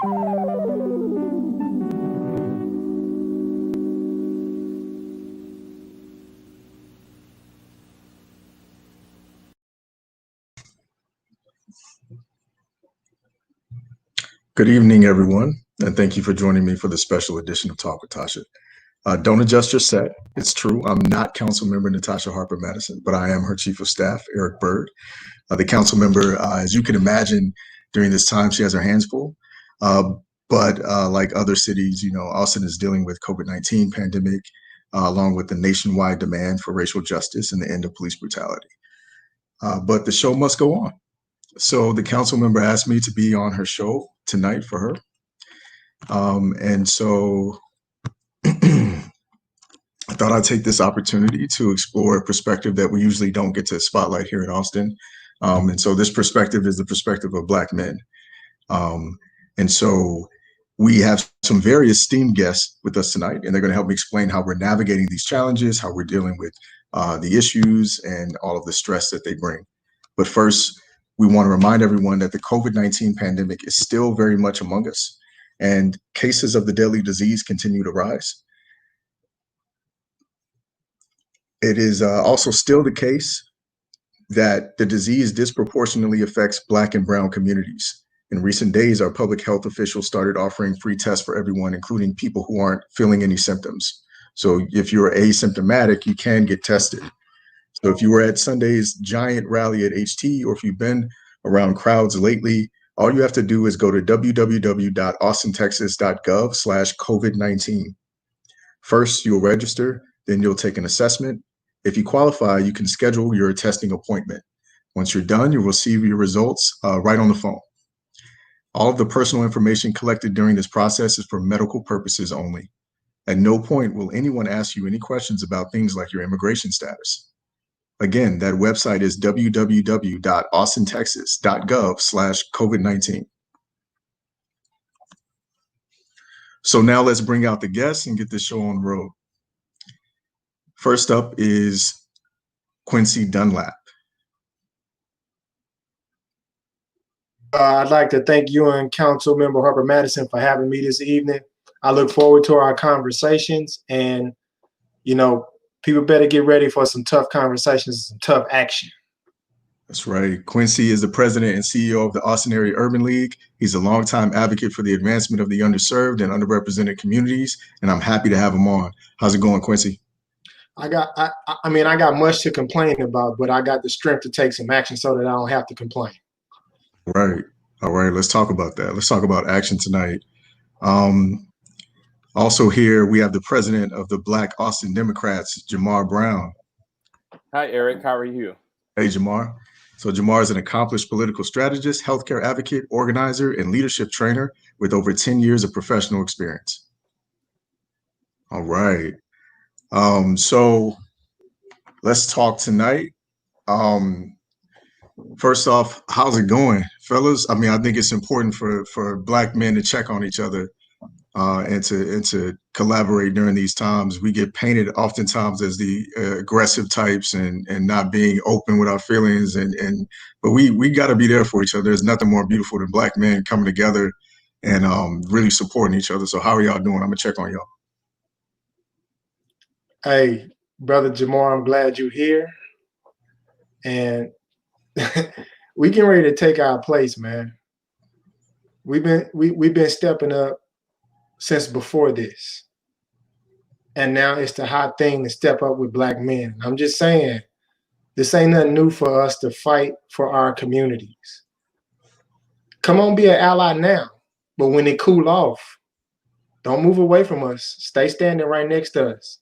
Good evening, everyone, and thank you for joining me for the special edition of Talk with Tasha. Don't adjust your set. It's true, I'm not Council Member Natasha Harper-Madison, but I am her Chief of Staff, Eric Byrd. The Council Member, as you can imagine, during this time, she has her hands full. But like other cities, Austin is dealing with COVID-19 pandemic, along with the nationwide demand for racial justice and the end of police brutality. But the show must go on. So the council member asked me to be on her show tonight for her. And so I thought I'd take this opportunity to explore a perspective that we usually don't get to spotlight here in Austin. And so this perspective is the perspective of Black men. And so we have some very esteemed guests with us tonight, and they're going to help me explain how we're navigating these challenges, how we're dealing with the issues and all of the stress that they bring. But first, we want to remind everyone that the COVID-19 pandemic is still very much among us, and cases of the deadly disease continue to rise. It is also still the case that the disease disproportionately affects Black and Brown communities. In recent days, our public health officials started offering free tests for everyone, including people who aren't feeling any symptoms. So if you're asymptomatic, you can get tested. So if you were at Sunday's giant rally at HT, or if you've been around crowds lately, all you have to do is go to www.austintexas.gov/COVID-19. First, you'll register, then you'll take an assessment. If you qualify, you can schedule your testing appointment. Once you're done, you'll receive your results right on the phone. All of the personal information collected during this process is for medical purposes only. At no point will anyone ask you any questions about things like your immigration status. Again, that website is www.austintexas.gov/COVID-19. So now let's bring out the guests and get this show on the road. First up is Quincy Dunlap. I'd like to thank you and Council Member Harper-Madison for having me this evening. I look forward to our conversations, and people better get ready for some tough conversations, some tough action. That's right. Quincy is the president and CEO of the Austin Area Urban League. He's a longtime advocate for the advancement of the underserved and underrepresented communities, and I'm happy to have him on. How's it going, Quincy? I got much to complain about, but I got the strength to take some action so that I don't have to complain. Right. All right. Let's talk about that. Let's talk about action tonight. Also here, we have the president of the Black Austin Democrats, Jamarr Brown. Hi, Eric. How are you? Hey, Jamarr. So Jamarr is an accomplished political strategist, healthcare advocate, organizer, and leadership trainer with over 10 years of professional experience. All right. So let's talk tonight. First off, how's it going, fellas? I mean, I think it's important for Black men to check on each other and to collaborate during these times. We get painted oftentimes as the aggressive types and not being open with our feelings, but we got to be there for each other. There's nothing more beautiful than Black men coming together and really supporting each other. So how are y'all doing? I'm gonna check on y'all. Hey, brother Jamarr, I'm glad you're here, and we getting ready to take our place, man. We've been stepping up since before this, and now it's the hot thing to step up with Black men. I'm just saying, this ain't nothing new for us to fight for our communities. Come on, be an ally now, but when it cool off, don't move away from us. Stay standing right next to us.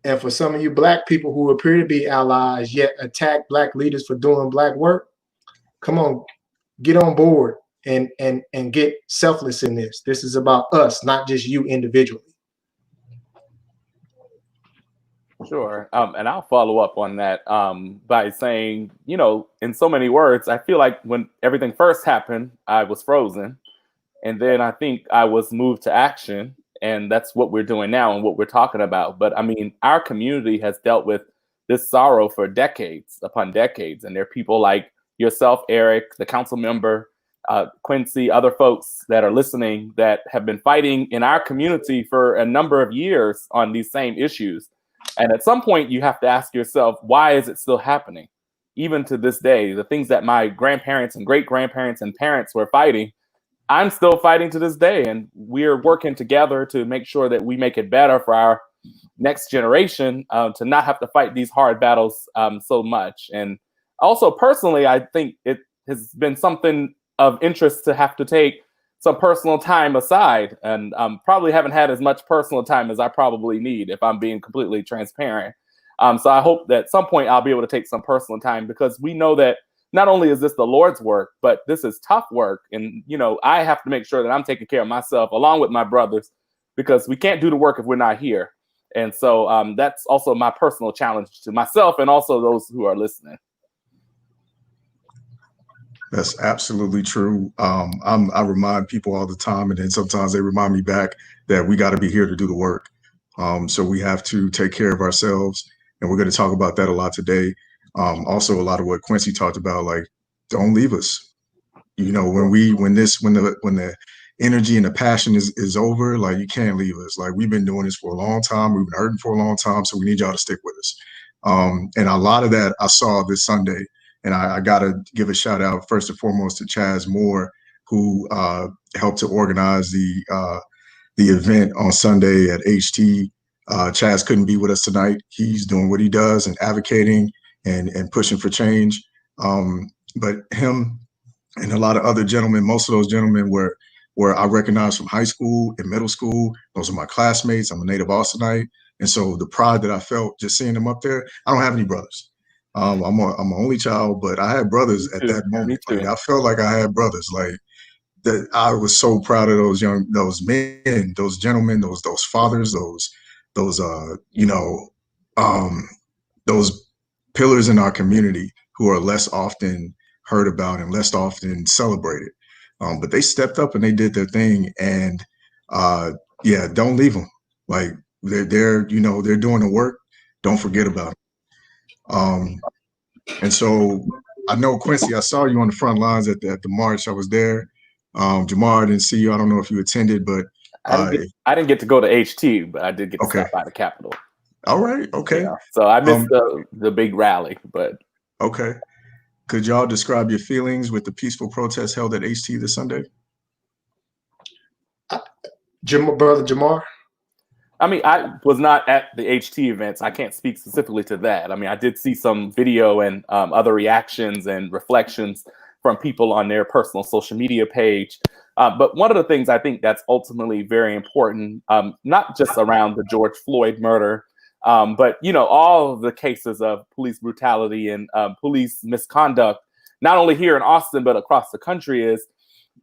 And for some of you Black people who appear to be allies yet attack Black leaders for doing Black work, come on, get on board and get selfless in this. This is about us, not just you individually. Sure. And I'll follow up on that by saying, in so many words, I feel like when everything first happened, I was frozen. And then I think I was moved to action. And that's what we're doing now and what we're talking about. But I mean, our community has dealt with this sorrow for decades upon decades. And there are people like yourself, Eric, the council member, Quincy, other folks that are listening that have been fighting in our community for a number of years on these same issues. And at some point, you have to ask yourself, why is it still happening? Even to this day, the things that my grandparents and great-grandparents and parents were fighting, I'm still fighting to this day. And we're working together to make sure that we make it better for our next generation, to not have to fight these hard battles so much. And also, personally, I think it has been something of interest to have to take some personal time aside, and probably haven't had as much personal time as I probably need, if I'm being completely transparent. So I hope that at some point I'll be able to take some personal time, because we know that not only is this the Lord's work, but this is tough work. And, you know, I have to make sure that I'm taking care of myself along with my brothers, because we can't do the work if we're not here. And so that's also my personal challenge to myself and also those who are listening. That's absolutely true. I remind people all the time, and then sometimes they remind me back that we got to be here to do the work. So we have to take care of ourselves, and we're going to talk about that a lot today. Also, a lot of what Quincy talked about, like, don't leave us. You know, when the energy and the passion is over, like, you can't leave us. Like, we've been doing this for a long time. We've been hurting for a long time, so we need y'all to stick with us. And a lot of that I saw this Sunday. And I got to give a shout out first and foremost to Chaz Moore, who helped to organize the event on Sunday at HT. Chaz couldn't be with us tonight. He's doing what he does and advocating and pushing for change. But him and a lot of other gentlemen, most of those gentlemen were I recognized from high school and middle school. Those are my classmates. I'm a native Austinite. And so the pride that I felt just seeing them up there, I don't have any brothers. I'm an only child, but I had brothers at that moment. Like, I felt like I had brothers. Like, that, I was so proud of those men, those gentlemen, those fathers, those pillars in our community who are less often heard about and less often celebrated. But they stepped up and they did their thing. And don't leave them. Like, they're doing the work. Don't forget about them. And so I know, Quincy, I saw you on the front lines at the march. I was there. Jamarr, I didn't see you. I don't know if you attended, but I didn't get to go to HT, but I did get to stop by the Capitol. All right. Okay. Yeah. So I missed the big rally, but okay. Could y'all describe your feelings with the peaceful protest held at HT this Sunday? Brother Jamarr? I mean, I was not at the HT events. I can't speak specifically to that. I mean, I did see some video and other reactions and reflections from people on their personal social media page. But one of the things I think that's ultimately very important, not just around the George Floyd murder, but, you know, all of the cases of police brutality and police misconduct, not only here in Austin, but across the country, is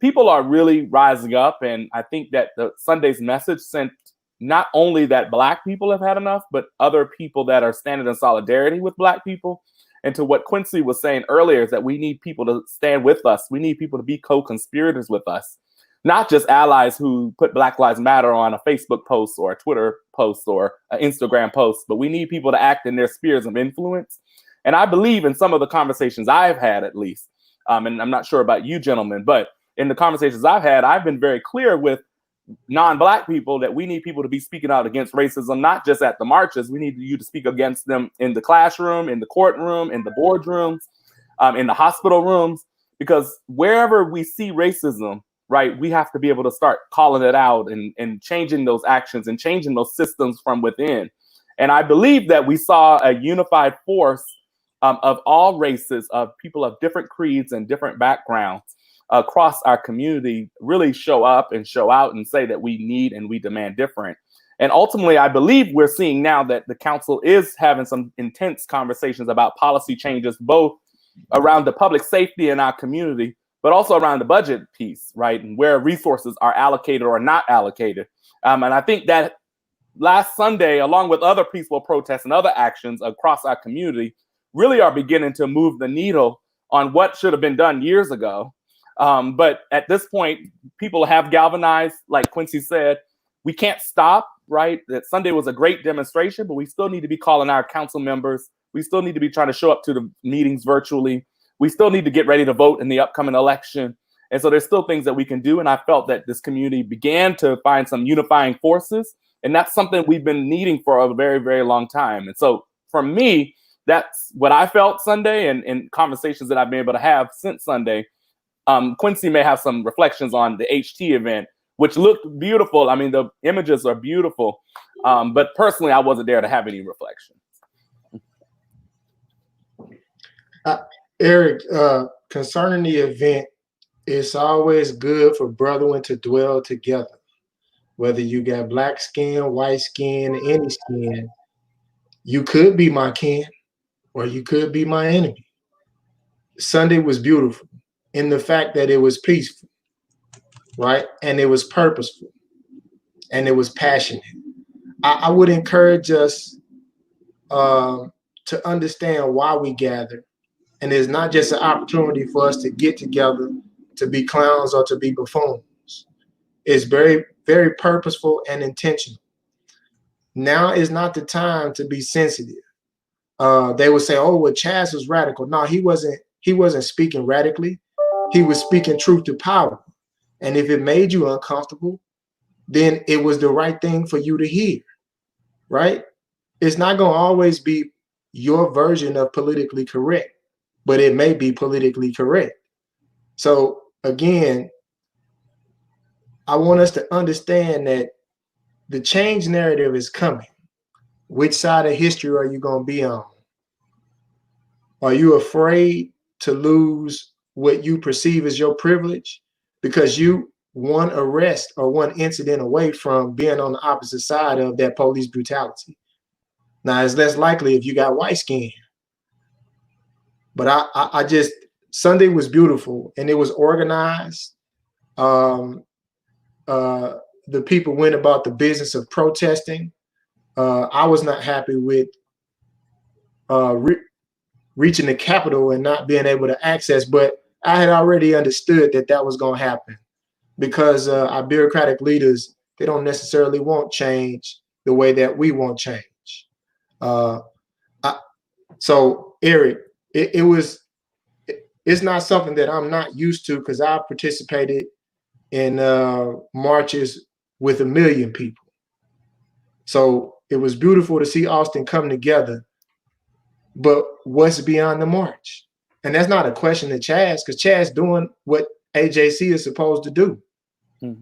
people are really rising up. And I think that the Sunday's message sent not only that Black people have had enough, but other people that are standing in solidarity with Black people. And to what Quincy was saying earlier, is that we need people to stand with us. We need people to be co-conspirators with us, not just allies who put Black Lives Matter on a Facebook post or a Twitter post or an Instagram post, but we need people to act in their spheres of influence. And I believe in some of the conversations I've had, at least, and I'm not sure about you gentlemen, but in the conversations I've had, I've been very clear with non-Black people that we need people to be speaking out against racism, not just at the marches. We need you to speak against them in the classroom, in the courtroom, in the boardrooms, in the hospital rooms, because wherever we see racism, right, we have to be able to start calling it out and changing those actions and changing those systems from within. And I believe that we saw a unified force of all races, of people of different creeds and different backgrounds across our community really show up and show out and say that we need and we demand different. And ultimately, I believe we're seeing now that the council is having some intense conversations about policy changes, both around the public safety in our community, but also around the budget piece, right? And where resources are allocated or not allocated. And I think that last Sunday, along with other peaceful protests and other actions across our community, really are beginning to move the needle on what should have been done years ago. But at this point, people have galvanized, like Quincy said. We can't stop, right? That Sunday was a great demonstration, but we still need to be calling our council members. We still need to be trying to show up to the meetings virtually. We still need to get ready to vote in the upcoming election. And so there's still things that we can do. And I felt that this community began to find some unifying forces. And that's something we've been needing for a very, very long time. And so for me, that's what I felt Sunday, and conversations that I've been able to have since Sunday. Quincy may have some reflections on the HT event, which looked beautiful. I mean, the images are beautiful. But personally, I wasn't there to have any reflection. Eric, concerning the event, it's always good for brethren to dwell together. Whether you got black skin, white skin, any skin, you could be my kin or you could be my enemy. Sunday was beautiful in the fact that it was peaceful, right? And it was purposeful and it was passionate. I would encourage us to understand why we gather. And it's not just an opportunity for us to get together to be clowns or to be buffoons. It's very, very purposeful and intentional. Now is not the time to be sensitive. They would say, "Oh, well, Chaz was radical." No, he wasn't. He wasn't speaking radically. He was speaking truth to power. And if it made you uncomfortable, then it was the right thing for you to hear, right? It's not going to always be your version of politically correct, but it may be politically correct. So again, I want us to understand that the change narrative is coming. Which side of history are you going to be on? Are you afraid to lose what you perceive as your privilege because you one arrest or one incident away from being on the opposite side of that police brutality? Now, it's less likely if you got white skin. But I just, Sunday was beautiful and it was organized. The people went about the business of protesting. I was not happy with reaching the Capitol and not being able to access, but I had already understood that that was going to happen because our bureaucratic leaders, they don't necessarily want change the way that we want change. So Eric, it's not something that I'm not used to because I participated in marches with 1 million people. So it was beautiful to see Austin come together. But what's beyond the march? And that's not a question to Chaz, because Chaz doing what AJC is supposed to do,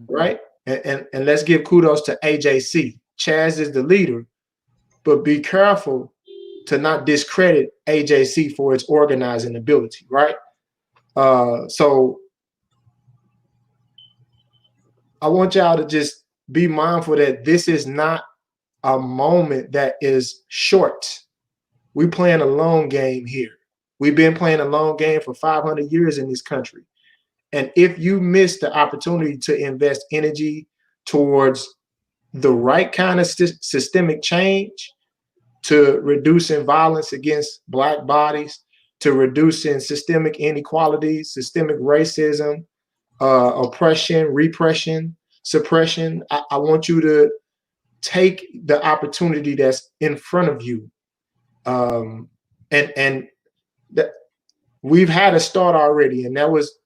right? And let's give kudos to AJC. Chaz is the leader, but be careful to not discredit AJC for its organizing ability, right? So I want y'all to just be mindful that this is not a moment that is short. We're playing a long game here. We've been playing a long game for 500 years in this country. And if you miss the opportunity to invest energy towards the right kind of systemic change, to reducing violence against Black bodies, to reducing systemic inequalities, systemic racism, oppression, repression, suppression, I want you to take the opportunity that's in front of you. And that we've had a start already, and that was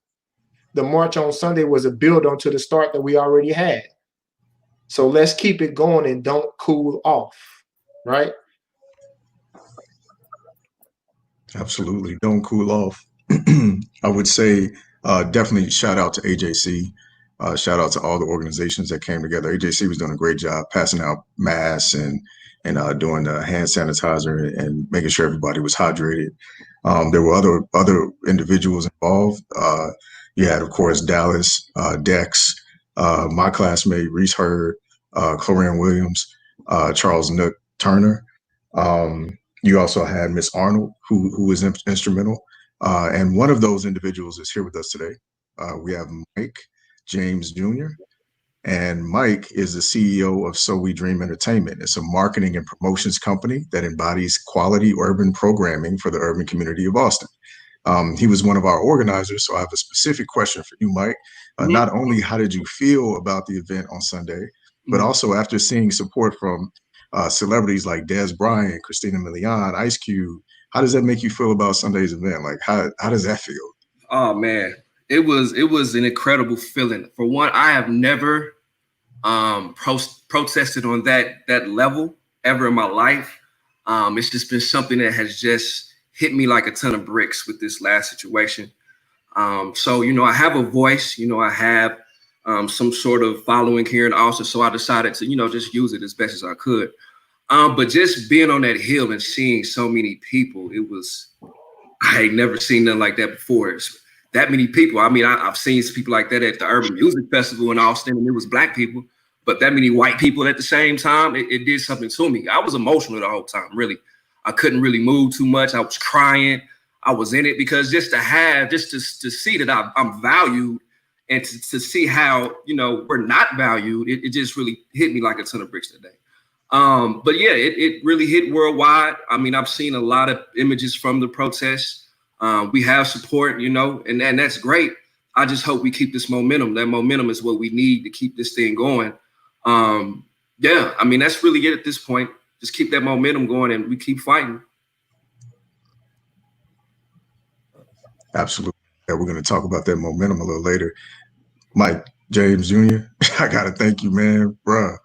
the march on Sunday was a build onto the start that we already had. So let's keep it going and don't cool off, right? Absolutely, don't cool off. I would say definitely shout out to AJC. Shout out to all the organizations that came together. AJC was doing a great job passing out masks and doing the hand sanitizer and making sure everybody was hydrated. There were other individuals involved. You had, of course, Dallas, Dex, my classmate, Reese Hurd, Clorian Williams, Charles Nook Turner. You also had Miss Arnold, who was instrumental. And one of those individuals is here with us today. We have Mike James Jr. And Mike is the CEO of SoWeDream Entertainment. It's a marketing and promotions company that embodies quality urban programming for the urban community of Austin. He was one of our organizers, so I have a specific question for you, Mike. Not only how did you feel about the event on Sunday, but also after seeing support from celebrities like Dez Bryant, Christina Milian, Ice Cube, how does that make you feel about Sunday's event? Like, how does that feel? Oh, man. It was an incredible feeling. For one, I have never protested on that level ever in my life. It's just been something that has just hit me like a ton of bricks with this last situation. So, I have a voice, I have some sort of following here in Austin. So I decided to, just use it as best as I could. But just being on that hill and seeing so many people, I ain't never seen nothing like that before. It's that many people. I mean, I've seen people like that at the Urban Music Festival in Austin, and it was Black people, but that many white people at the same time, it did something to me. I was emotional the whole time, really. I couldn't really move too much. I was crying. I was in it because just to see that I'm valued, and to see how, we're not valued, it just really hit me like a ton of bricks today. But yeah, it really hit worldwide. I mean, I've seen a lot of images from the protests. We have support, and that's great. I just hope we keep this momentum. That momentum is what we need to keep this thing going. Yeah, I mean, that's really it at this point. Just keep that momentum going and we keep fighting. Absolutely. Yeah, we're going to talk about that momentum a little later. Mike James Jr., I got to thank you, man, bruh.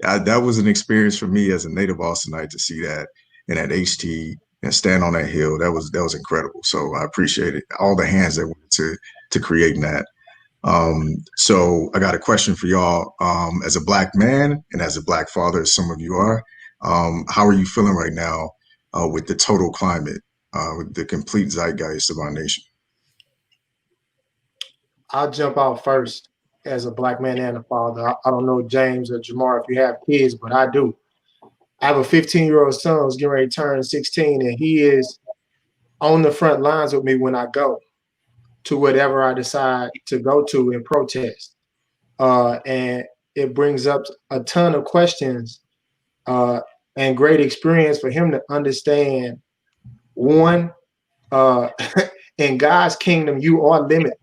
That was an experience for me as a native Austinite to see that and at HT and stand on that hill. That was incredible. So I appreciate it. All the hands that went to creating that. So I got a question for y'all. As a Black man and as a Black father, as some of you are, how are you feeling right now with the total climate, with the complete zeitgeist of our nation? I'll jump out first as a Black man and a father. I don't know, James or Jamarr, if you have kids, but I do. I have a 15-year-old son who's getting ready to turn 16, and he is on the front lines with me when I go to whatever I decide to go to and protest. And it brings up a ton of questions and great experience for him to understand. One, in God's kingdom, you are limited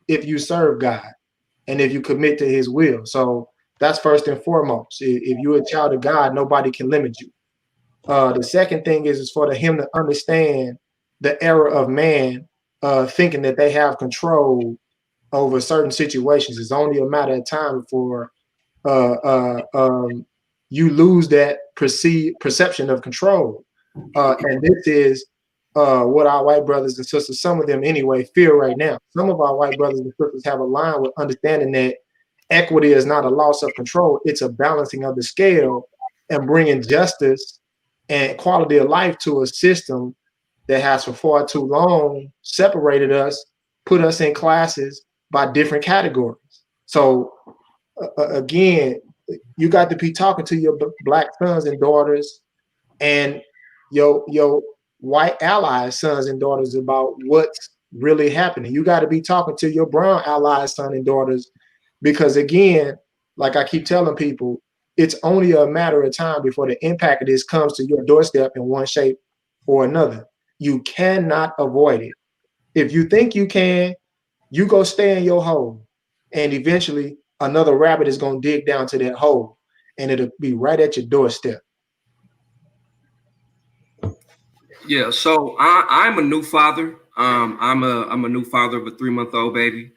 if you serve God and if you commit to his will. So that's first and foremost. If you're a child of God, nobody can limit you. The second thing is for him to understand the error of man thinking that they have control over certain situations. It's only a matter of time before you lose that perception of control. And this is what our white brothers and sisters, some of them anyway, feel right now. Some of our white brothers and sisters have aligned with understanding that equity is not a loss of control. It's a balancing of the scale and bringing justice and quality of life to a system that has for far too long separated us, put us in classes by different categories. So again, you got to be talking to your Black sons and daughters and your white allies, sons and daughters, about what's really happening. You got to be talking to your brown allies, sons and daughters, because again, like I keep telling people, it's only a matter of time before the impact of this comes to your doorstep in one shape or another. You cannot avoid it. If you think you can, you go stay in your hole, and eventually another rabbit is going to dig down to that hole, and it'll be right at your doorstep. Yeah, so I'm a new father. I'm a new father of a 3-month-old baby.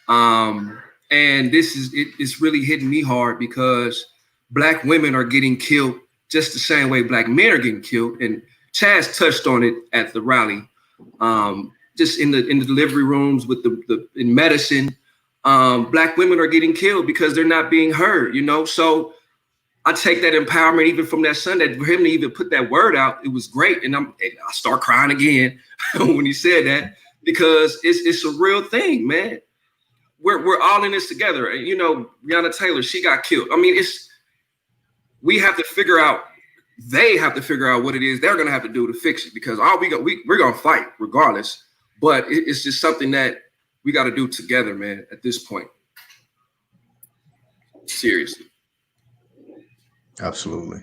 And it's really hitting me hard because Black women are getting killed just the same way Black men are getting killed. And Chaz touched on it at the rally. Just in the delivery rooms with in medicine, Black women are getting killed because they're not being heard, So I take that empowerment even from that son, that for him to even put that word out, it was great. And I start crying again when he said that, because it's a real thing, man. We're all in this together. Breonna Taylor, she got killed. I mean, we have to figure out, they have to figure out what it is they're gonna have to do to fix it, because we're gonna fight regardless. But it's just something that we got to do together, man, at this point. Seriously. Absolutely.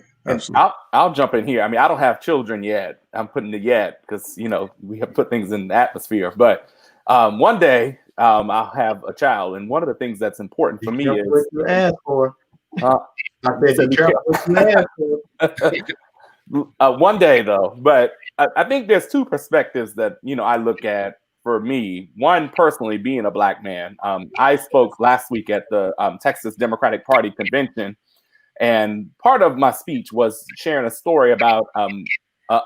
I'll jump in here. I mean, I don't have children yet. I'm putting the yet because, we have put things in the atmosphere. But one day I'll have a child. And one of the things that's important for me is what you ask for. I said, be careful what you ask for. One day, though. But I think there's two perspectives that, I look at for me. One, personally, being a Black man. I spoke last week at the Texas Democratic Party convention, and part of my speech was sharing a story about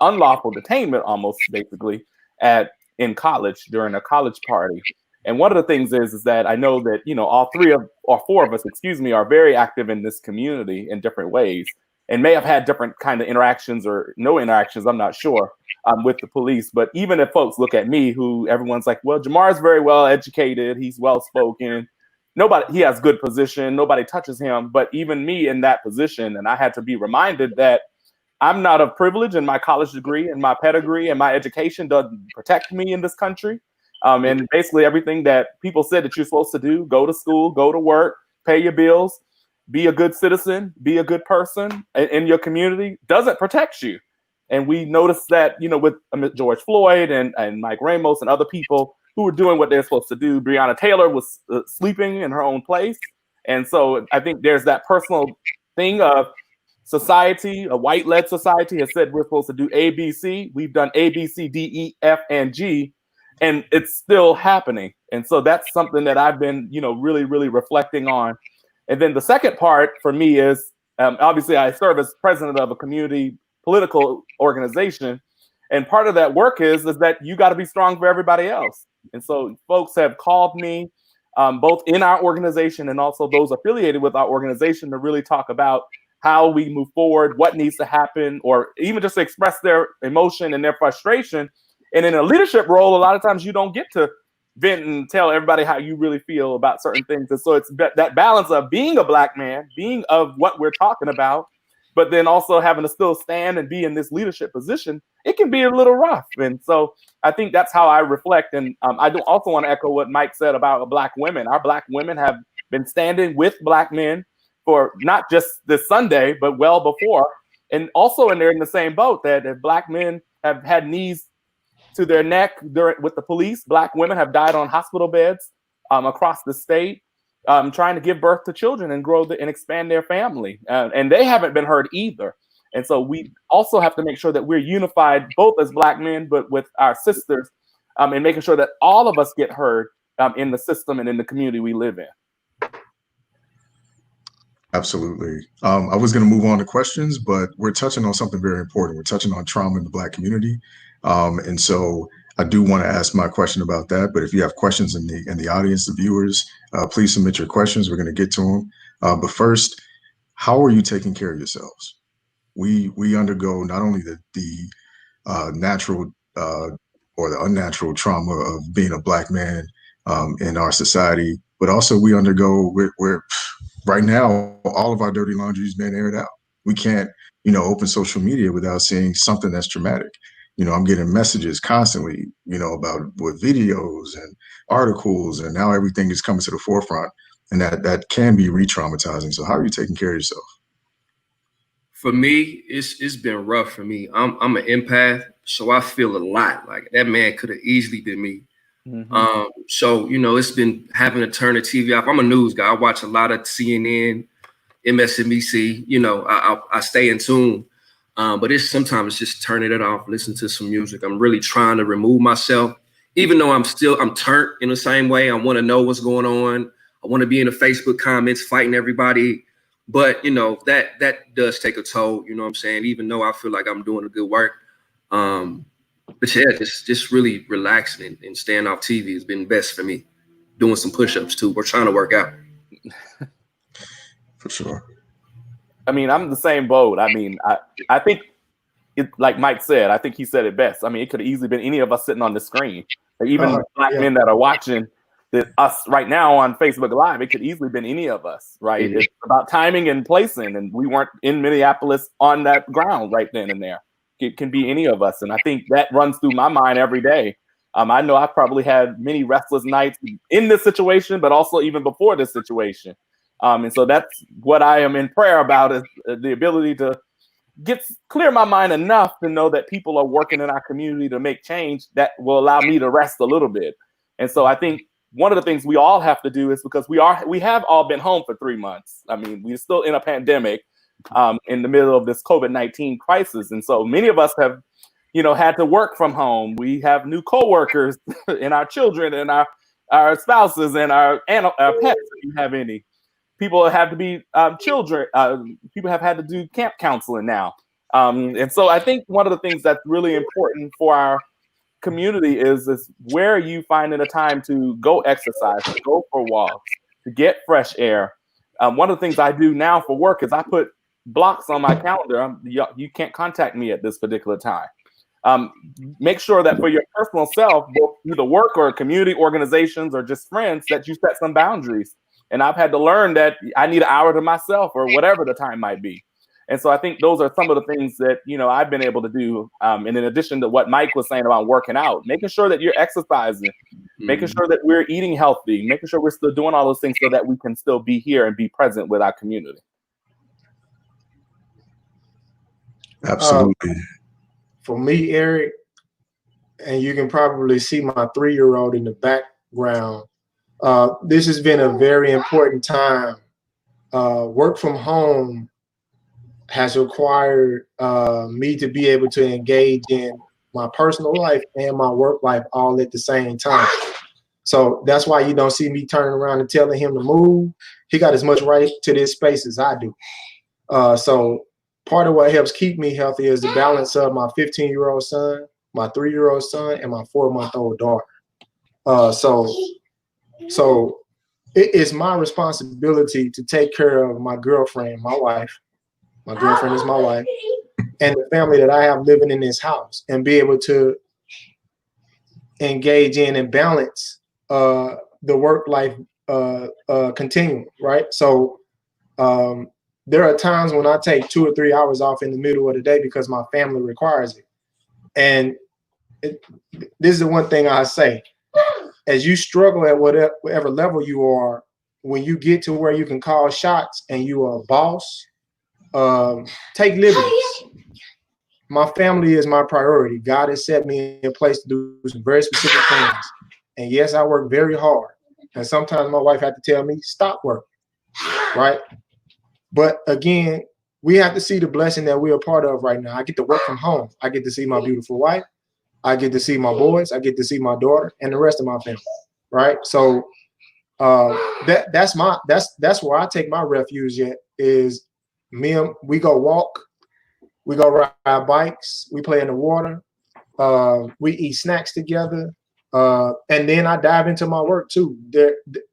unlawful detainment, almost basically, in college during a college party. And one of the things is that I know that, you know, all four of us, are very active in this community in different ways, and may have had different kind of interactions or no interactions, I'm not sure, with the police. But even if folks look at me, who everyone's like, well, Jamarr is very well educated, he's well spoken, he has good position, nobody touches him. But even me in that position, and I had to be reminded that I'm not of privilege, and my college degree and my pedigree and my education doesn't protect me in this country. And basically everything that people said that you're supposed to do, go to school, go to work, pay your bills, be a good citizen, be a good person in your community, doesn't protect you. And we noticed that, you know, with George Floyd and Mike Ramos and other people who were doing what they're supposed to do. Breonna Taylor was sleeping in her own place. And so I think there's that personal thing of society, a white-led society has said we're supposed to do A, B, C. We've done A, B, C, D, E, F, and G. And it's still happening. And so that's something that I've been, you know, really, really reflecting on. And then the second part for me is, obviously I serve as president of a community political organization. And part of that work is that you got to be strong for everybody else. And so folks have called me, both in our organization and also those affiliated with our organization, to really talk about how we move forward, what needs to happen, or even just express their emotion and their frustration. And in a leadership role, a lot of times you don't get to vent and tell everybody how you really feel about certain things. And so it's that balance of being a Black man, being of what we're talking about, but then also having to still stand and be in this leadership position. It can be a little rough. And so I think that's how I reflect. And I do also want to echo what Mike said about Black women. Our Black women have been standing with Black men for not just this Sunday, but well before. And also, and they're in the same boat, that if Black men have had knees to their neck with the police, Black women have died on hospital beds across the state, trying to give birth to children and grow and expand their family. And they haven't been heard either. And so we also have to make sure that we're unified, both as Black men, but with our sisters, and making sure that all of us get heard in the system and in the community we live in. Absolutely. I was going to move on to questions, but we're touching on something very important. We're touching on trauma in the Black community. And so I do want to ask my question about that. But if you have questions in the audience, the viewers, please submit your questions. We're going to get to them. But first, how are you taking care of yourselves? We undergo not only the natural or the unnatural trauma of being a Black man in our society, but also we undergo we're right now, all of our dirty laundry is being aired out. We can't, open social media without seeing something that's traumatic. I'm getting messages constantly, about with videos and articles, and now everything is coming to the forefront, and that can be re-traumatizing. So how are you taking care of yourself? For me, it's been rough for me. I'm an empath, so I feel a lot. Like that man could have easily been me. Mm-hmm. So, it's been having to turn the TV off. I'm a news guy. I watch a lot of CNN, MSNBC, I stay in tune. But sometimes just turning it off, listen to some music. I'm really trying to remove myself, even though I'm turned in the same way. I want to know what's going on. I want to be in the Facebook comments fighting everybody. But, that does take a toll, you know what I'm saying? Even though I feel like I'm doing a good work. But yeah, just really relaxing and staying off TV has been best for me. Doing some push-ups too. We're trying to work out. For sure. I mean, I'm the same boat. I mean, I think it, like Mike said, I think he said it best. I mean, it could have easily been any of us sitting on the screen, or even Black men that are watching us right now on Facebook Live. It could easily been any of us, right? Mm-hmm. It's about timing and placing, and we weren't in Minneapolis on that ground right then and there. It can be any of us, and I think that runs through my mind every day. I know I've probably had many restless nights in this situation, but also even before this situation. And so that's what I am in prayer about, is the ability to clear my mind enough to know that people are working in our community to make change that will allow me to rest a little bit. And so I think one of the things we all have to do is, because we have all been home for 3 months. I mean, we're still in a pandemic in the middle of this COVID-19 crisis. And so many of us have had to work from home. We have new coworkers and our children and our spouses and our pets, if you have any. People have to be children. People have had to do camp counseling now. And so I think one of the things that's really important for our community is where are you finding a time to go exercise, to go for walks, to get fresh air. One of the things I do now for work is I put blocks on my calendar. You can't contact me at this particular time. Make sure that for your personal self, both either work or community organizations or just friends, that you set some boundaries. And I've had to learn that I need an hour to myself or whatever the time might be. And so I think those are some of the things that, I've been able to do. And in addition to what Mike was saying about working out, making sure that you're exercising, making sure that we're eating healthy, making sure we're still doing all those things so that we can still be here and be present with our community. Absolutely. For me, Eric, and you can probably see my 3-year-old in the background, this has been a very important time. Work from home has required me to be able to engage in my personal life and my work life all at the same time. So that's why you don't see me turning around and telling him to move. He got as much right to this space as I do. So part of what helps keep me healthy is the balance of my 15-year-old son, my 3-year-old son, and my 4-month-old daughter. So it is my responsibility to take care of my girlfriend, my wife. My girlfriend is my wife, and the family that I have living in this house, and be able to engage in and balance the work-life continuum, right? So there are times when I take 2 or 3 hours off in the middle of the day because my family requires it. And this is the one thing I say: as you struggle at whatever level you are, when you get to where you can call shots and you are a boss, take liberties. My family is my priority. God has set me in a place to do some very specific things. And yes, I work very hard. And sometimes my wife had to tell me, stop working, right? But again, we have to see the blessing that we're a part of right now. I get to work from home. I get to see my beautiful wife. I get to see my boys. I get to see my daughter and the rest of my family, right? So that's where I take my refuge at, is we go walk, we go ride bikes, we play in the water, we eat snacks together, and then I dive into my work too.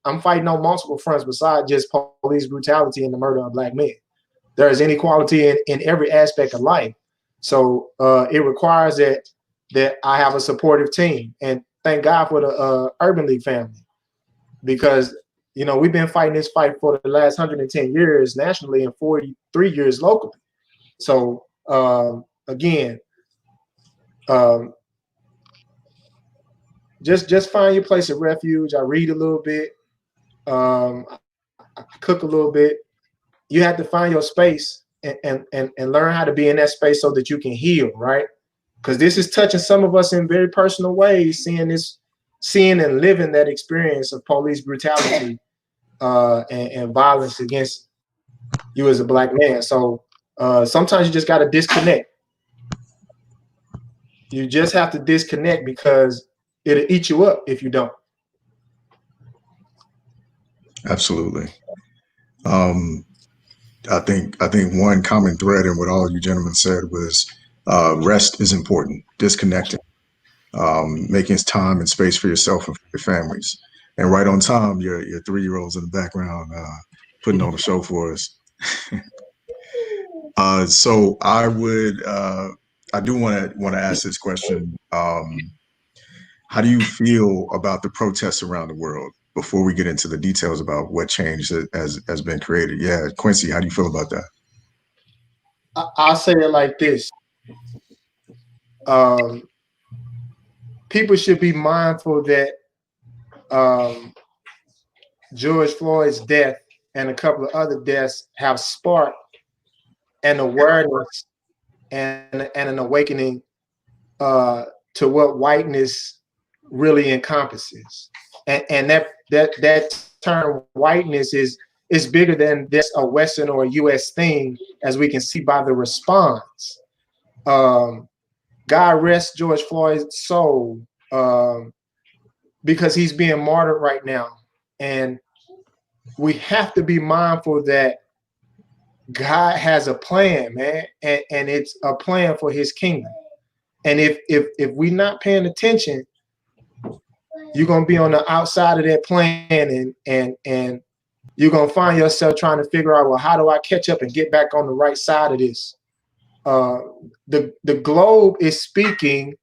I'm fighting on multiple fronts besides just police brutality and the murder of Black men. There is inequality in every aspect of life. So it requires that I have a supportive team, and thank God for the Urban League family, because we've been fighting this fight for the last 110 years nationally and 43 years locally. So again, just find your place of refuge. I read a little bit, I cook a little bit. You have to find your space and learn how to be in that space so that you can heal, right? Because this is touching some of us in very personal ways, seeing and living that experience of police brutality and violence against you as a Black man. So sometimes you just got to disconnect. You just have to disconnect, because it'll eat you up if you don't. Absolutely. I think one common thread in what all you gentlemen said was rest is important, disconnecting, making time and space for yourself and for your families. And right on time, your 3-year-olds in the background putting on a show for us. So I do want to ask this question. How do you feel about the protests around the world before we get into the details about what change has been created? Yeah, Quincy, how do you feel about that? I'll say it like this. People should be mindful that George Floyd's death and a couple of other deaths have sparked an awareness and an awakening to what whiteness really encompasses. And that term whiteness is bigger than just a Western or a US thing, as we can see by the response. God rest George Floyd's soul, because he's being martyred right now. And we have to be mindful that God has a plan, man, and it's a plan for his kingdom. And if we're not paying attention, you're gonna be on the outside of that plan, and you're gonna find yourself trying to figure out, well, how do I catch up and get back on the right side of this? The globe is speaking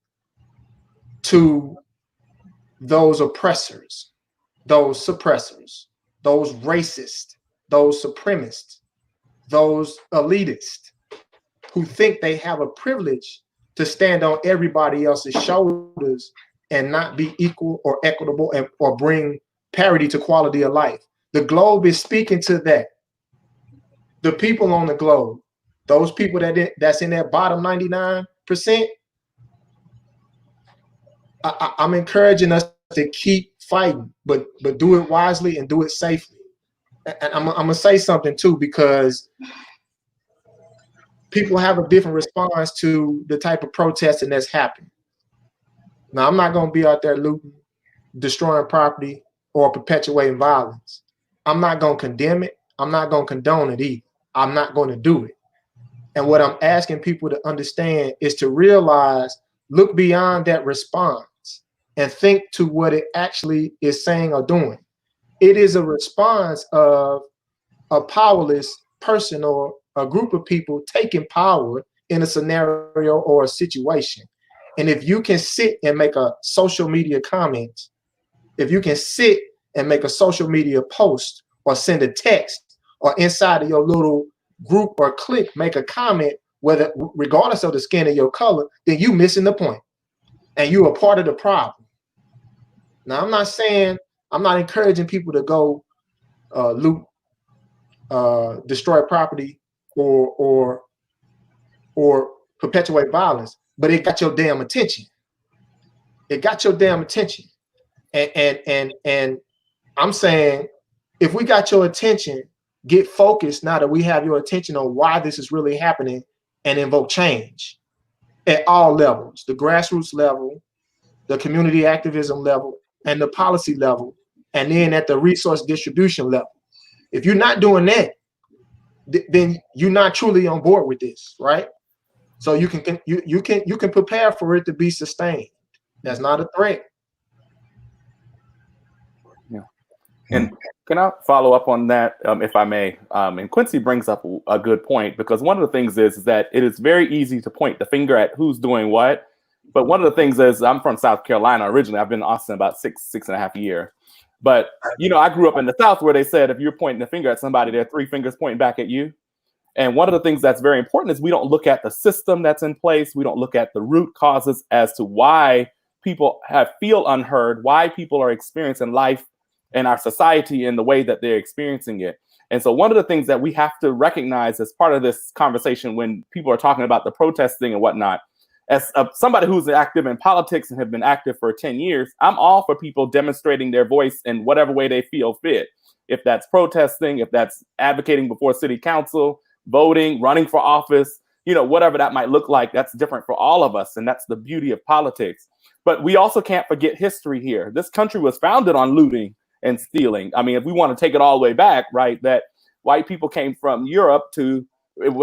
to those oppressors, those suppressors, those racists, those supremacists, those elitists who think they have a privilege to stand on everybody else's shoulders and not be equal or equitable or bring parity to quality of life. The globe is speaking to that. The people on the globe, those people that's in that bottom 99%, I'm encouraging us to keep fighting, but do it wisely and do it safely. And I'm gonna say something too, because people have a different response to the type of protesting that's happening. Now, I'm not gonna be out there looting, destroying property, or perpetuating violence. I'm not gonna condemn it. I'm not gonna condone it either. I'm not gonna do it. And what I'm asking people to understand is to realize, look beyond that response and think to what it actually is saying or doing. It is a response of a powerless person or a group of people taking power in a scenario or a situation. And if you can sit and make a social media comment, if you can sit and make a social media post or send a text, or inside of your little group or clique, make a comment, whether regardless of the skin of your color, then you missing the point and you are part of the problem. Now, I'm not encouraging people to go loot, destroy property, or perpetuate violence, but it got your damn attention. It got your damn attention. And I'm saying, if we got your attention, get focused now that we have your attention on why this is really happening, and invoke change at all levels, the grassroots level, the community activism level, and the policy level, and then at the resource distribution level. If you're not doing that, then you're not truly on board with this, right? So you can prepare for it to be sustained. That's not a threat. Yeah. And can I follow up on that, if I may? And Quincy brings up a good point, because one of the things is that it is very easy to point the finger at who's doing what. But one of the things is, I'm from South Carolina originally. I've been in Austin about six and a half years. But, I grew up in the South, where they said, if you're pointing the finger at somebody, there are three fingers pointing back at you. And one of the things that's very important is we don't look at the system that's in place. We don't look at the root causes as to why people feel unheard, why people are experiencing life in our society in the way that they're experiencing it. And so one of the things that we have to recognize as part of this conversation, when people are talking about the protesting and whatnot, as somebody who's active in politics and have been active for 10 years, I'm all for people demonstrating their voice in whatever way they feel fit. If that's protesting, if that's advocating before city council, voting, running for office, whatever that might look like, that's different for all of us. And that's the beauty of politics. But we also can't forget history here. This country was founded on looting and stealing. I mean, if we want to take it all the way back, right, that white people came from Europe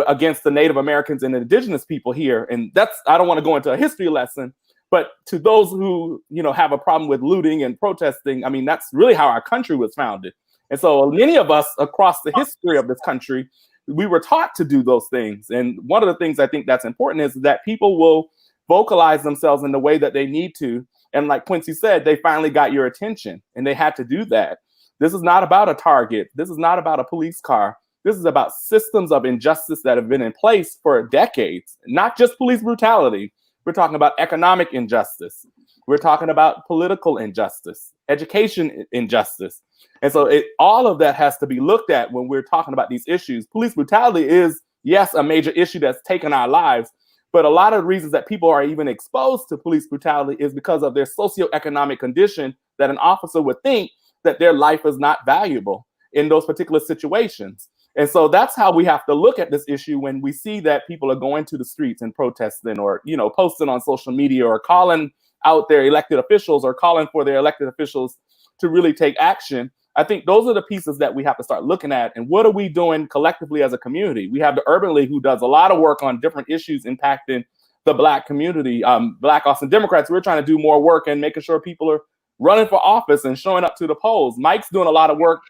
against the Native Americans and indigenous people here. And I don't want to go into a history lesson, but to those who, have a problem with looting and protesting, I mean, that's really how our country was founded. And so many of us across the history of this country, we were taught to do those things. And one of the things I think that's important is that people will vocalize themselves in the way that they need to. And like Quincy said, they finally got your attention and they had to do that. This is not about a target. This is not about a police car. This is about systems of injustice that have been in place for decades, not just police brutality. We're talking about economic injustice. We're talking about political injustice, education injustice. And so all of that has to be looked at when we're talking about these issues. Police brutality is, yes, a major issue that's taken our lives. But a lot of the reasons that people are even exposed to police brutality is because of their socioeconomic condition, that an officer would think that their life is not valuable in those particular situations. And so that's how we have to look at this issue when we see that people are going to the streets and protesting, or, you know, posting on social media, or calling out their elected officials, or calling for their elected officials to really take action. I think those are the pieces that we have to start looking at. And what are we doing collectively as a community? We have the Urban League, who does a lot of work on different issues impacting the Black community. Black Austin Democrats, we're trying to do more work and making sure people are running for office and showing up to the polls. Mike's doing a lot of work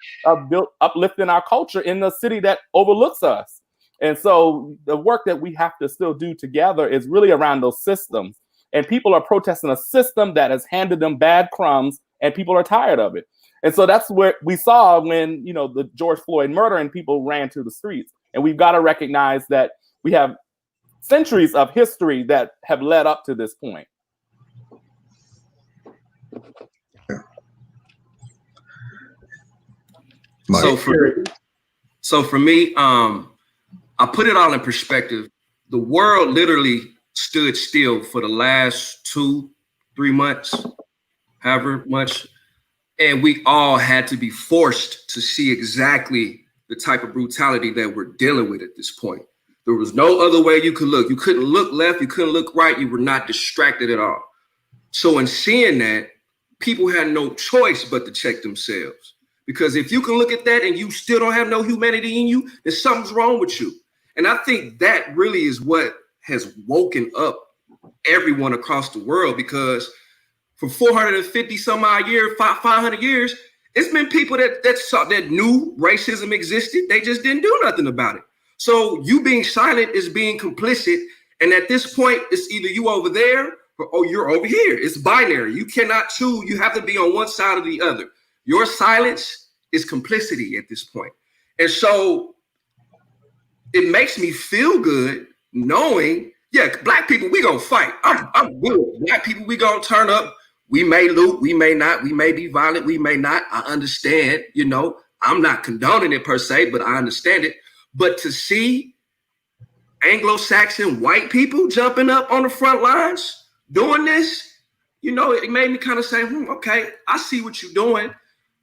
uplifting our culture in the city that overlooks us. And so the work that we have to still do together is really around those systems. And people are protesting a system that has handed them bad crumbs, and people are tired of it. And so that's what we saw when, you know, the George Floyd murder and people ran to the streets. And we've got to recognize that we have centuries of history that have led up to this point. So for me, I put it all in perspective. The world literally stood still for the last 2-3 months, however much. And we all had to be forced to see exactly the type of brutality that we're dealing with at this point. There was no other way you could look. You couldn't look left. You couldn't look right. You were not distracted at all. So in seeing that, people had no choice but to check themselves. Because if you can look at that and you still don't have no humanity in you, then something's wrong with you. And I think that really is what has woken up everyone across the world, because for 450 some odd years, 500 years, it's been people that knew racism existed. They just didn't do nothing about it. So you being silent is being complicit. And at this point, it's either you over there or you're over here. It's binary. You cannot choose. You have to be on one side or the other. Your silence is complicity at this point. And so it makes me feel good knowing, yeah, Black people, we gonna fight. I'm good. Black people, we gonna turn up. We may loot, we may not, we may be violent, we may not. I understand, you know, I'm not condoning it per se, but I understand it. But to see Anglo-Saxon white people jumping up on the front lines doing this, you know, it made me kind of say, okay, I see what you're doing.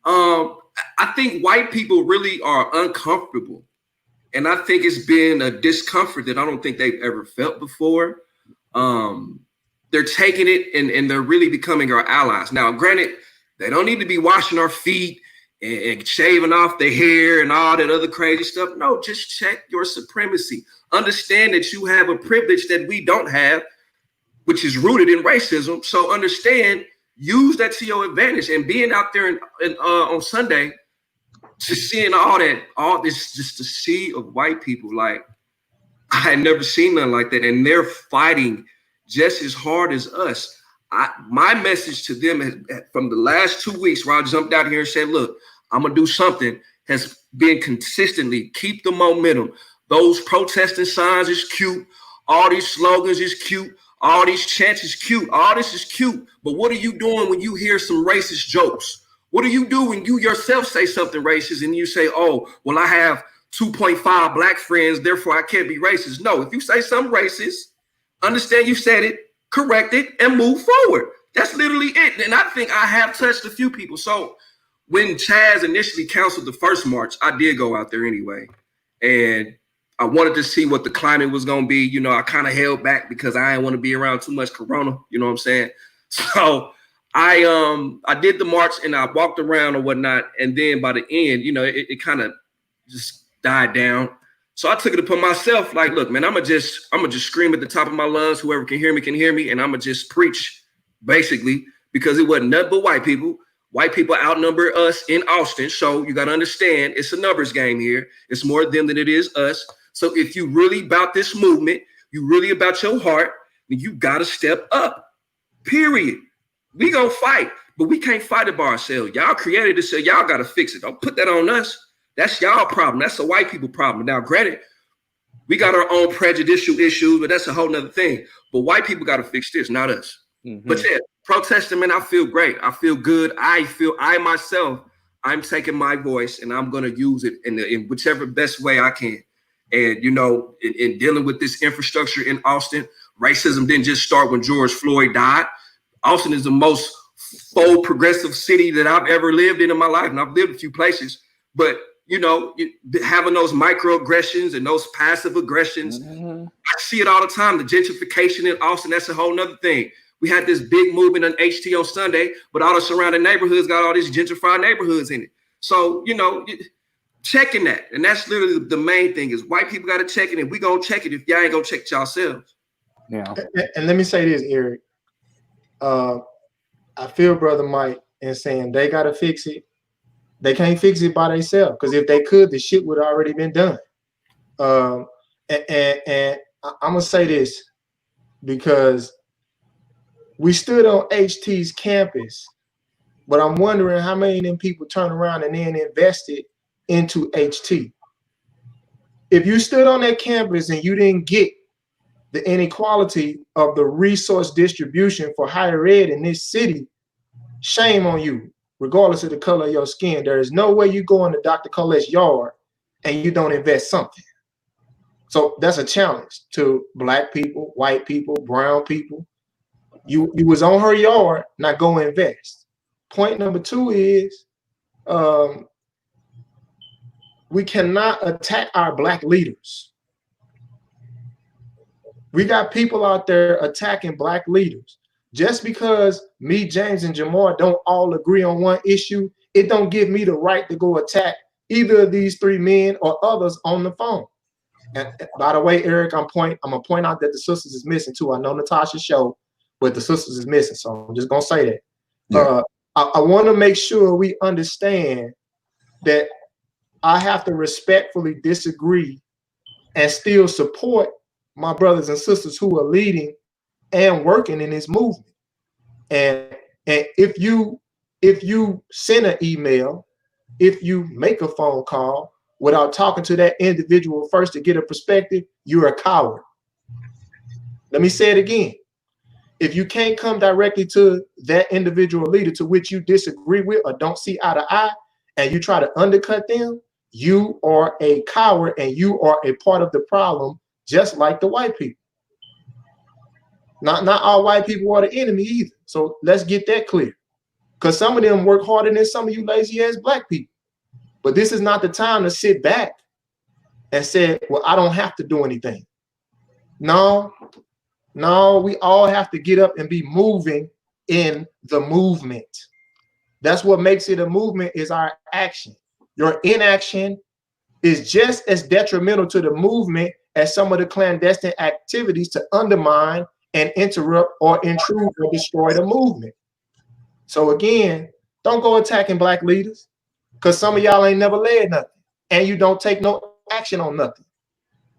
I think white people really are uncomfortable. And I think it's been a discomfort that I don't think they've ever felt before. They're taking it and they're really becoming our allies. Now, granted, they don't need to be washing our feet and shaving off their hair and all that other crazy stuff. No, just check your supremacy. Understand that you have a privilege that we don't have, which is rooted in racism. So understand, use that to your advantage. And being out there on Sunday, just seeing all this, just a sea of white people, like I had never seen nothing like that. And they're fighting just as hard as us. My message to them has, from the last 2 weeks where I jumped out here and said, look, I'm going to do something, has been consistently keep the momentum. Those protesting signs is cute. All these slogans is cute. All these chants is cute. All this is cute. But what are you doing when you hear some racist jokes? What do you do when you yourself say something racist and you say, oh, well, I have 2.5 Black friends, therefore I can't be racist? No, if you say something racist, understand you said it, correct it, and move forward. That's literally it. And I think I have touched a few people. So when Chaz initially canceled the first march, I did go out there anyway. And I wanted to see what the climate was going to be. You know, I kind of held back because I didn't want to be around too much Corona. You know what I'm saying? So I did the march and I walked around or whatnot. And then by the end, you know, it kind of just died down. So I took it upon myself, like, look, man, I'm gonna just scream at the top of my lungs. Whoever can hear me, and I'm gonna just preach, basically, because it wasn't nothing but white people. White people outnumber us in Austin, so you gotta understand it's a numbers game here. It's more them than it is us. So if you really about this movement, you really about your heart, then you gotta step up. Period. We gonna fight, but we can't fight it by ourselves. Y'all created this, so y'all gotta fix it. Don't put that on us. That's y'all problem. That's a white people problem. Now, granted, we got our own prejudicial issues, but that's a whole nother thing. But white people got to fix this, not us. Mm-hmm. But yeah, protesting, man, I feel great. I feel good. I myself, I'm taking my voice and I'm going to use it in whichever best way I can. And, you know, in dealing with this infrastructure in Austin, racism didn't just start when George Floyd died. Austin is the most faux progressive city that I've ever lived in my life. And I've lived a few places, but having those microaggressions and those passive aggressions. I see it all the time. The gentrification in Austin, that's a whole nother thing. We had this big movement on HT on Sunday, but all the surrounding neighborhoods got all these gentrified neighborhoods in it. So, checking that. And that's literally the main thing is white people got to check it, and we going to check it if y'all ain't going to check it yourselves. Yeah. And let me say this, Eric. I feel Brother Mike in saying they got to fix it. They can't fix it by themselves, because if they could, the shit would have already been done. And I'm going to say this because we stood on HT's campus, but I'm wondering how many of them people turn around and then invested into HT. If you stood on that campus and you didn't get the inequality of the resource distribution for higher ed in this city, shame on you, regardless of the color of your skin. There is no way you go into Dr. Colette's yard and you don't invest something. So that's a challenge to Black people, white people, brown people. You was on her yard, now go invest. Point number 2 is we cannot attack our Black leaders. We got people out there attacking Black leaders. Just because me, James, and Jamarr don't all agree on one issue, it don't give me the right to go attack either of these 3 men or others on the phone. And by the way, Eric, I'm gonna point out that the sisters is missing too. I know Natasha's show, but the sisters is missing, so I'm just gonna say that. Yeah. I want to make sure we understand that I have to respectfully disagree and still support my brothers and sisters who are leading and working in this movement. And if you send an email, if you make a phone call without talking to that individual first to get a perspective, you're a coward. Let me say it again. If you can't come directly to that individual leader to which you disagree with or don't see eye to eye, and you try to undercut them, you are a coward and you are a part of the problem, just like the white people. Not all white people are the enemy either. So let's get that clear. Because some of them work harder than some of you lazy ass Black people. But this is not the time to sit back and say, well, I don't have to do anything. No, we all have to get up and be moving in the movement. That's what makes it a movement, is our action. Your inaction is just as detrimental to the movement as some of the clandestine activities to undermine and interrupt or intrude or destroy the movement. So again, don't go attacking Black leaders, because some of y'all ain't never led nothing and you don't take no action on nothing.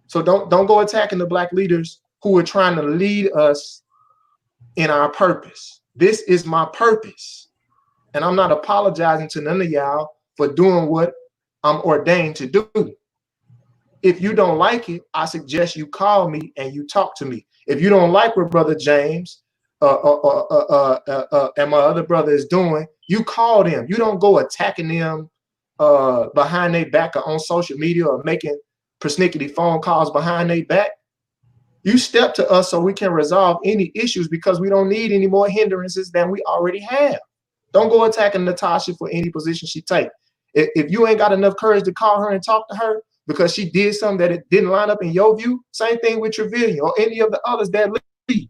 So don't go attacking the Black leaders who are trying to lead us in our purpose. This is my purpose. And I'm not apologizing to none of y'all for doing what I'm ordained to do. If you don't like it, I suggest you call me and you talk to me. If you don't like what Brother James and my other brother is doing, you call them. You don't go attacking them behind their back or on social media or making persnickety phone calls behind their back. You step to us so we can resolve any issues, because we don't need any more hindrances than we already have. Don't go attacking Natasha for any position she takes. If you ain't got enough courage to call her and talk to her because she did something that it didn't line up in your view, same thing with Trevelyan or any of the others that lead.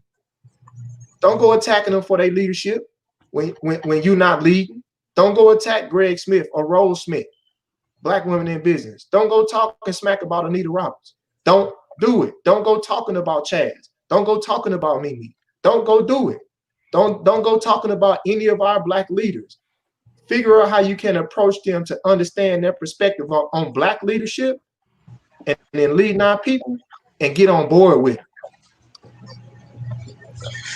Don't go attacking them for their leadership when you're not leading. Don't go attack Greg Smith or Rose Smith, Black women in business. Don't go talking smack about Anita Roberts. Don't do it. Don't go talking about Chaz. Don't go talking about Mimi. Don't go do it. Don't go talking about any of our Black leaders. Figure out how you can approach them to understand their perspective on Black leadership, and then leading our people and get on board with it.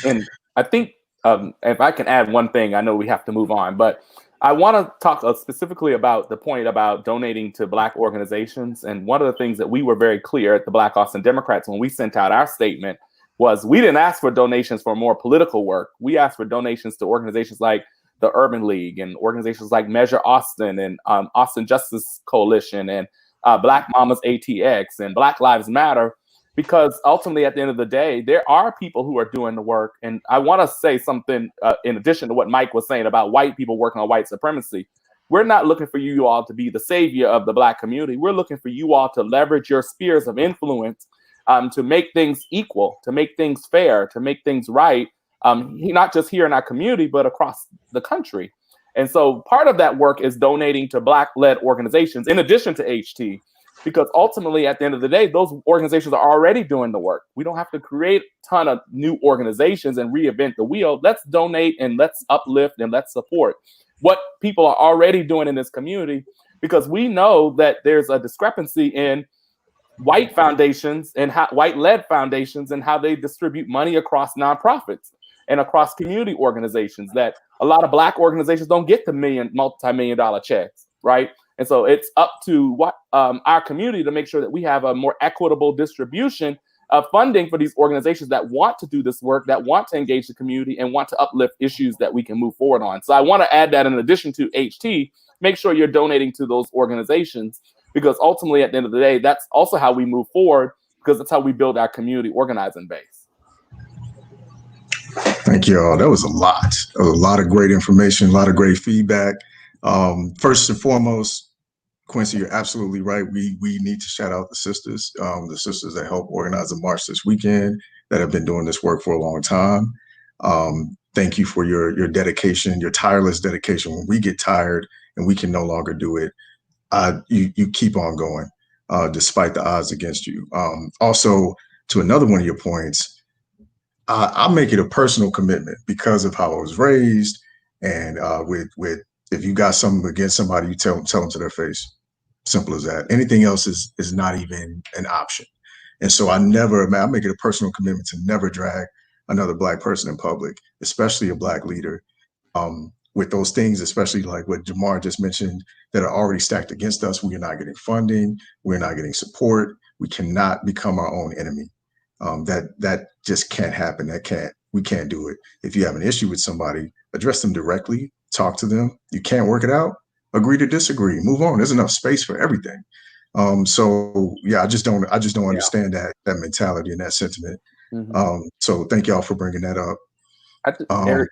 And I think if I can add one thing, I know we have to move on, but I want to talk specifically about the point about donating to Black organizations. And one of the things that we were very clear at the Black Austin Democrats when we sent out our statement was we didn't ask for donations for more political work. We asked for donations to organizations like the Urban League and organizations like Measure Austin and Austin Justice Coalition and Black Mamas ATX and Black Lives Matter, because ultimately at the end of the day, there are people who are doing the work. And I want to say something in addition to what Mike was saying about white people working on white supremacy. we're not looking for you all to be the savior of the Black community. We're looking for you all to leverage your spheres of influence to make things equal, to make things fair, to make things right, not just here in our community, but across the country. And so part of that work is donating to Black-led organizations in addition to HT, because ultimately, at the end of the day, those organizations are already doing the work. We don't have to create a ton of new organizations and reinvent the wheel. Let's donate and let's uplift and let's support what people are already doing in this community, because we know that there's a discrepancy in white foundations and white-led foundations and how they distribute money across nonprofits and across community organizations, that a lot of Black organizations don't get the multi-million-dollar checks, right? And so it's up to our community to make sure that we have a more equitable distribution of funding for these organizations that want to do this work, that want to engage the community and want to uplift issues that we can move forward on. So I want to add that in addition to HT, make sure you're donating to those organizations, because ultimately at the end of the day, that's also how we move forward, because that's how we build our community organizing base. Thank you all. That was a lot. A lot of great information, a lot of great feedback. First and foremost, Quincy, you're absolutely right. We need to shout out the sisters that helped organize the march this weekend, that have been doing this work for a long time. Thank you for your dedication, your tireless dedication. When we get tired and we can no longer do it, you keep on going despite the odds against you. Also, to another one of your points, I make it a personal commitment because of how I was raised, and with if you got something against somebody, you tell them to their face. Simple as that. Anything else is not even an option. And so I make it a personal commitment to never drag another Black person in public, especially a Black leader, with those things, especially like what Jamarr just mentioned, that are already stacked against us. We are not getting funding. We're not getting support. We cannot become our own enemy. That just can't happen. We can't do it. If you have an issue with somebody, address them directly, talk to them. You can't work it out, agree to disagree, move on. There's enough space for everything. So yeah, I just don't understand that mentality and that sentiment. Mm-hmm. So thank y'all for bringing that up. Eric,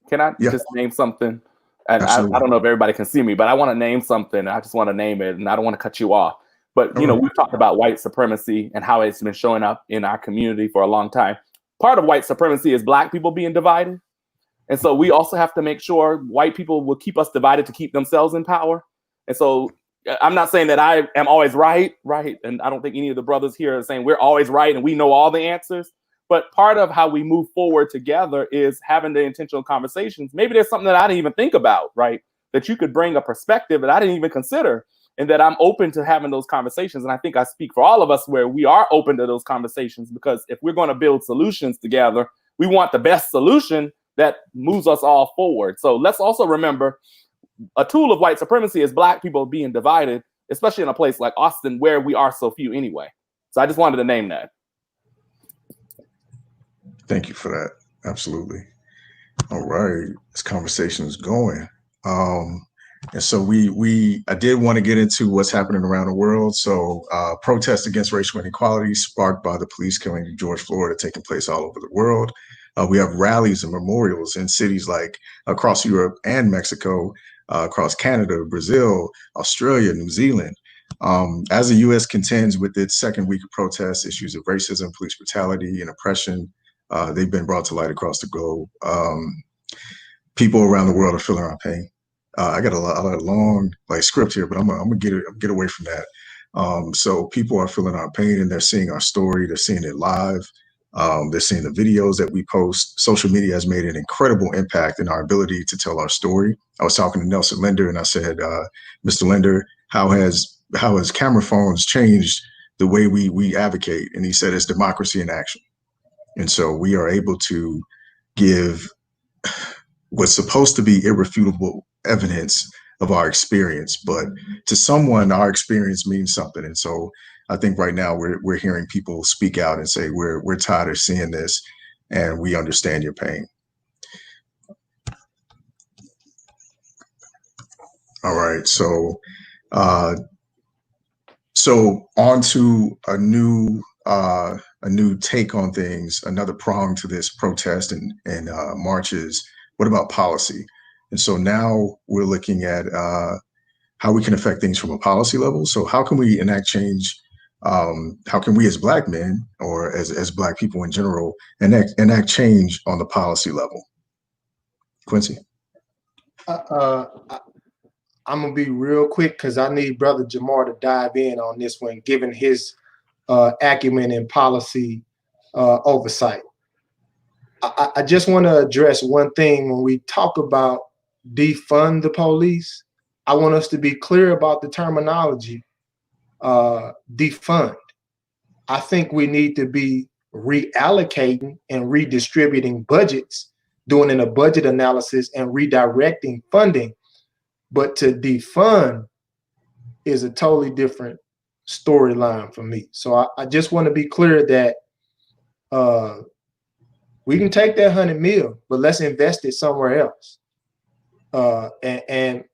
can I just name something? And I don't know if everybody can see me, but I want to name something. I just want to name it, and I don't want to cut you off. But you know, we've talked about white supremacy and how it's been showing up in our community for a long time. Part of white supremacy is Black people being divided. And so we also have to make sure white people will keep us divided to keep themselves in power. And so I'm not saying that I am always right? And I don't think any of the brothers here are saying we're always right and we know all the answers. But part of how we move forward together is having the intentional conversations. Maybe there's something that I didn't even think about, right? That you could bring a perspective that I didn't even consider, and that I'm open to having those conversations. And I think I speak for all of us where we are open to those conversations, because if we're going to build solutions together, we want the best solution that moves us all forward. So let's also remember, a tool of white supremacy is Black people being divided, especially in a place like Austin where we are so few anyway. So I just wanted to name that. Thank you for that. Absolutely. All right. This conversation is going. And so I did want to get into what's happening around the world. So protests against racial inequality sparked by the police killing of George Floyd are taking place all over the world. We have rallies and memorials in cities like across Europe and Mexico, across Canada, Brazil, Australia, New Zealand. As the U.S. contends with its second week of protests, issues of racism, police brutality, and oppression, they've been brought to light across the globe. People around the world are feeling our pain. I got a long script here, but I'm gonna get away from that. So people are feeling our pain, and they're seeing our story. They're seeing it live. They're seeing the videos that we post. Social media has made an incredible impact in our ability to tell our story. I was talking to Nelson Linder, and I said, Mr. Linder, how has camera phones changed the way we advocate? And he said, it's democracy in action. And so we are able to give what's supposed to be irrefutable evidence of our experience, but to someone, our experience means something. And so I think right now we're hearing people speak out and say, we're tired of seeing this, and we understand your pain. All right, so on to a new take on things, another prong to this protest and marches. What about policy? And so now we're looking at how we can affect things from a policy level. So how can we enact change? How can we as Black men, or as Black people in general, enact change on the policy level? Quincy? I'm gonna be real quick because I need Brother Jamarr to dive in on this one, given his acumen in policy oversight. I just want to address one thing when we talk about defund the police. I want us to be clear about the terminology. Defund. I think we need to be reallocating and redistributing budgets, doing a budget analysis and redirecting funding. But to defund is a totally different storyline for me. So I just want to be clear that we can take that 100 mil, but let's invest it somewhere else. And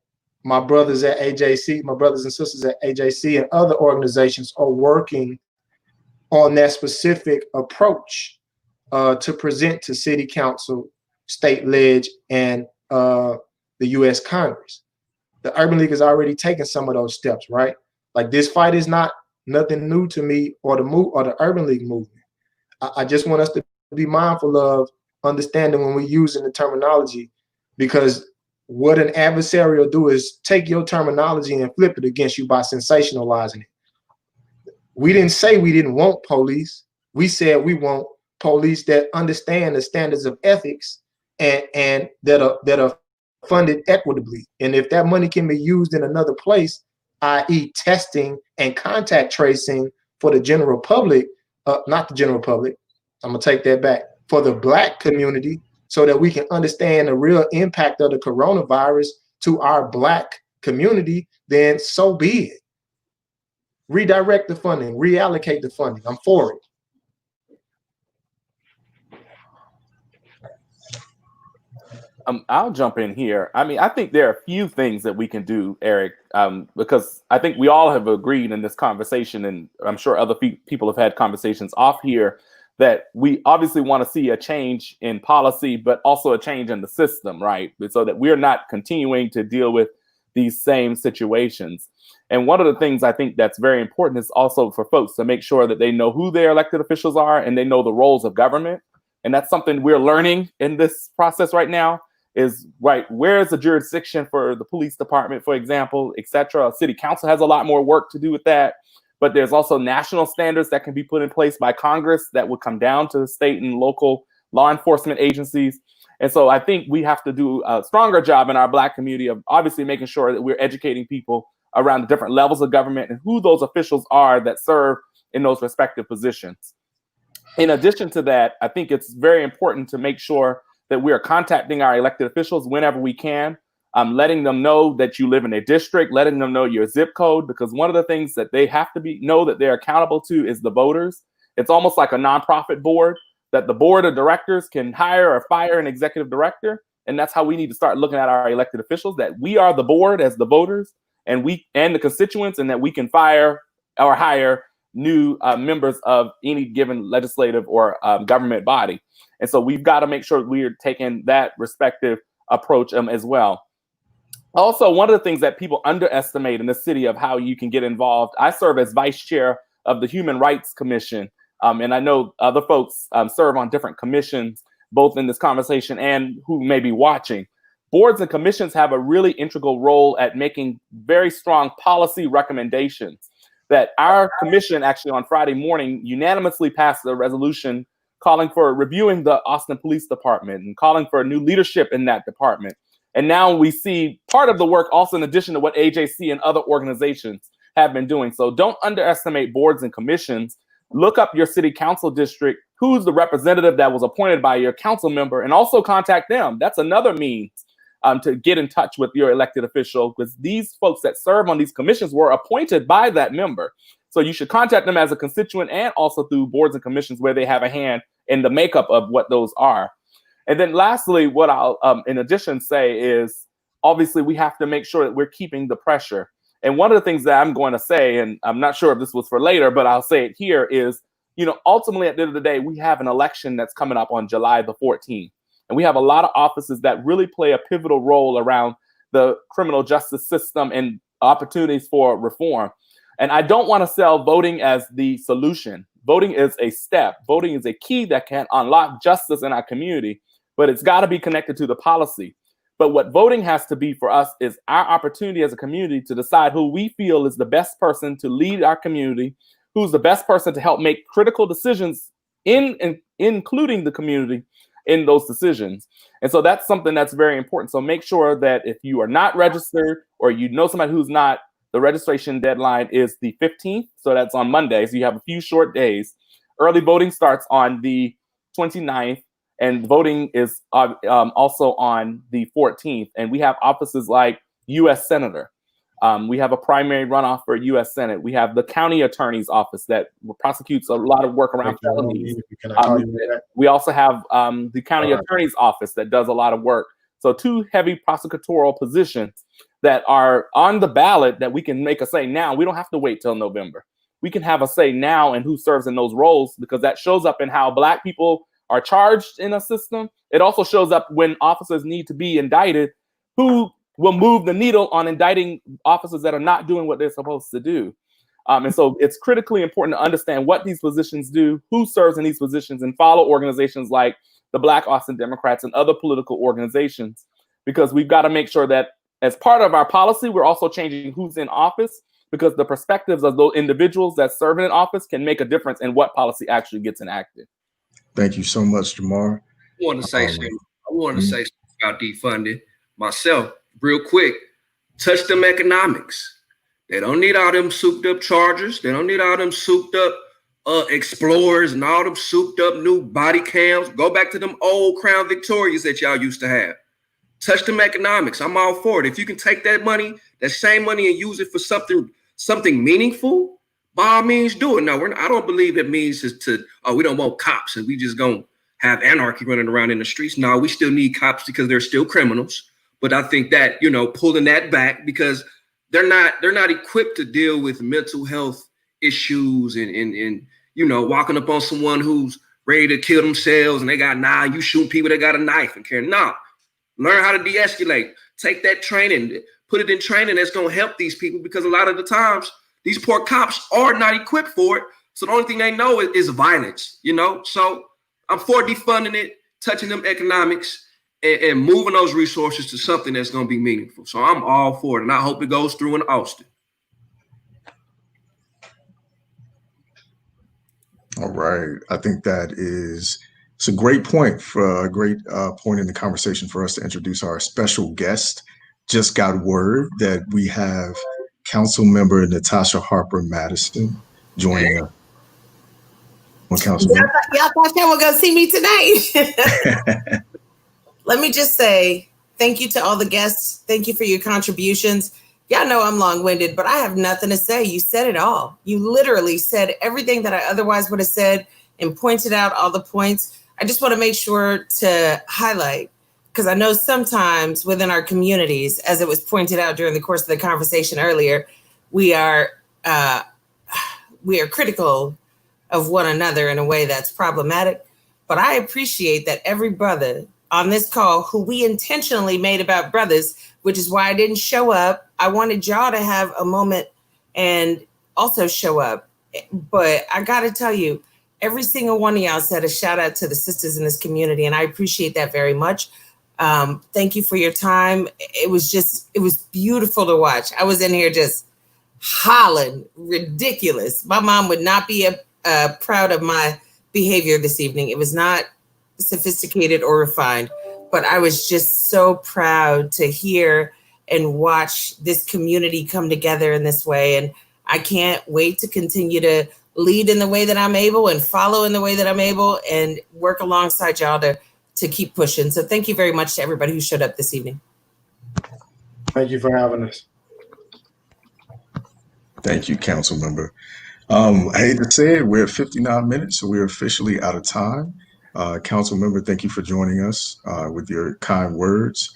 my brothers at AJC, my brothers and sisters at AJC and other organizations are working on that specific approach to present to city council, state leg, and the U.S. Congress. The Urban League has already taken some of those steps, right? Like, this fight is not nothing new to me or the Urban League movement. I just want us to be mindful of understanding when we're using the terminology, because what an adversary will do is take your terminology and flip it against you by sensationalizing it. We didn't say we didn't want police. We said we want police that understand the standards of ethics and that are funded equitably. And if that money can be used in another place, i.e. testing and contact tracing for the general public, not the general public, I'm gonna take that back, for the Black community, so that we can understand the real impact of the coronavirus to our Black community, then so be it. Redirect the funding, reallocate the funding. I'm for it. I'll jump in here. I mean, I think there are a few things that we can do, Eric, because I think we all have agreed in this conversation, and I'm sure other people have had conversations off here, that we obviously want to see a change in policy, but also a change in the system, right? So that we're not continuing to deal with these same situations. And one of the things I think that's very important is also for folks to make sure that they know who their elected officials are and they know the roles of government. And that's something we're learning in this process right now. Is right, where is the jurisdiction for the police department, for example, et cetera. City council has a lot more work to do with that, but there's also national standards that can be put in place by Congress that would come down to the state and local law enforcement agencies. And so I think we have to do a stronger job in our Black community of obviously making sure that we're educating people around the different levels of government and who those officials are that serve in those respective positions. In addition to that, I think it's very important to make sure that we are contacting our elected officials whenever we can, letting them know that you live in a district, letting them know your zip code, because one of the things that they have to know that they're accountable to is the voters. It's almost like a nonprofit board, that the board of directors can hire or fire an executive director. And that's how we need to start looking at our elected officials, that we are the board as the voters and the constituents, and that we can fire or hire new members of any given legislative or government body. And so we've got to make sure we're taking that respective approach as well. Also, one of the things that people underestimate in the city of how you can get involved, I serve as vice chair of the Human Rights Commission. And I know other folks serve on different commissions, both in this conversation and who may be watching. Boards and commissions have a really integral role at making very strong policy recommendations. That our commission actually on Friday morning unanimously passed a resolution calling for reviewing the Austin Police Department and calling for a new leadership in that department. And now we see part of the work also in addition to what AJC and other organizations have been doing. So don't underestimate boards and commissions. Look up your city council district, who's the representative that was appointed by your council member, and also contact them. That's another means to get in touch with your elected official, because these folks that serve on these commissions were appointed by that member. So you should contact them as a constituent and also through boards and commissions where they have a hand in the makeup of what those are. And then lastly, what I'll in addition say is, obviously we have to make sure that we're keeping the pressure. And one of the things that I'm going to say, and I'm not sure if this was for later, but I'll say it here, is, ultimately at the end of the day, we have an election that's coming up on July the 14th. And we have a lot of offices that really play a pivotal role around the criminal justice system and opportunities for reform. And I don't want to sell voting as the solution. Voting is a step. Voting is a key that can unlock justice in our community, but it's got to be connected to the policy. But what voting has to be for us is our opportunity as a community to decide who we feel is the best person to lead our community, who's the best person to help make critical decisions including the community in those decisions. And so that's something that's very important. So make sure that if you are not registered or you know somebody who's not, the registration deadline is the 15th. So that's on Monday. So you have a few short days. Early voting starts on the 29th. And voting is also on the 14th. And we have offices like U.S. Senator. We have a primary runoff for U.S. Senate. We have the county attorney's office that prosecutes a lot of work around felonies. We also have the county attorney's office that does a lot of work. So 2 heavy prosecutorial positions that are on the ballot that we can make a say now. We don't have to wait till November. We can have a say now in who serves in those roles, because that shows up in how Black people are charged in a system. It also shows up when officers need to be indicted, who will move the needle on indicting officers that are not doing what they're supposed to do. And so it's critically important to understand what these positions do, who serves in these positions, and follow organizations like the Black Austin Democrats and other political organizations, because we've got to make sure that as part of our policy, we're also changing who's in office, because the perspectives of those individuals that serve in office can make a difference in what policy actually gets enacted. Thank you so much, Jamarr. I want to say something about defunding myself real quick. Touch them economics. They don't need all them souped up Chargers. They don't need all them souped up Explorers and all them souped up new body cams. Go back to them old Crown Victorias that y'all used to have. Touch them economics. I'm all for it. If you can take that money, that same money, and use it for something meaningful, by all means, do it. No, I don't believe it means we don't want cops and we just gonna have anarchy running around in the streets. No, we still need cops because they're still criminals. But I think that, pulling that back, because they're not equipped to deal with mental health issues and walking up on someone who's ready to kill themselves and they got you shooting people that got a knife and carry. No, learn how to de-escalate. Take that training, put it in training that's gonna help these people, because a lot of the times these poor cops are not equipped for it. So the only thing they know is violence, So I'm for defunding it, touching them economics, and moving those resources to something that's going to be meaningful. So I'm all for it, and I hope it goes through in Austin. All right. I think it's a great point for a great point in the conversation for us to introduce our special guest. Just got word that we have Council Member Tasha Harper-Madison joining us. Y'all thought y'all were going to see me tonight. Let me just say thank you to all the guests. Thank you for your contributions. Y'all know I'm long-winded, but I have nothing to say. You said it all. You literally said everything that I otherwise would have said and pointed out all the points. I just want to make sure to highlight, because I know sometimes within our communities, as it was pointed out during the course of the conversation earlier, we are critical of one another in a way that's problematic. But I appreciate that every brother on this call, who we intentionally made about brothers, which is why I didn't show up. I wanted y'all to have a moment and also show up. But I got to tell you, every single one of y'all said a shout out to the sisters in this community, and I appreciate that very much. Thank you for your time. It was beautiful to watch. I was in here just hollering ridiculous. My mom would not be proud of my behavior this evening. It was not sophisticated or refined, but I was just so proud to hear and watch this community come together in this way. And I can't wait to continue to lead in the way that I'm able and follow in the way that I'm able and work alongside y'all to keep pushing. So thank you very much to everybody who showed up this evening. Thank you for having us. Thank you, Council Member. I hate to say it, we're at 59 minutes, so we're officially out of time. Council Member, thank you for joining us with your kind words.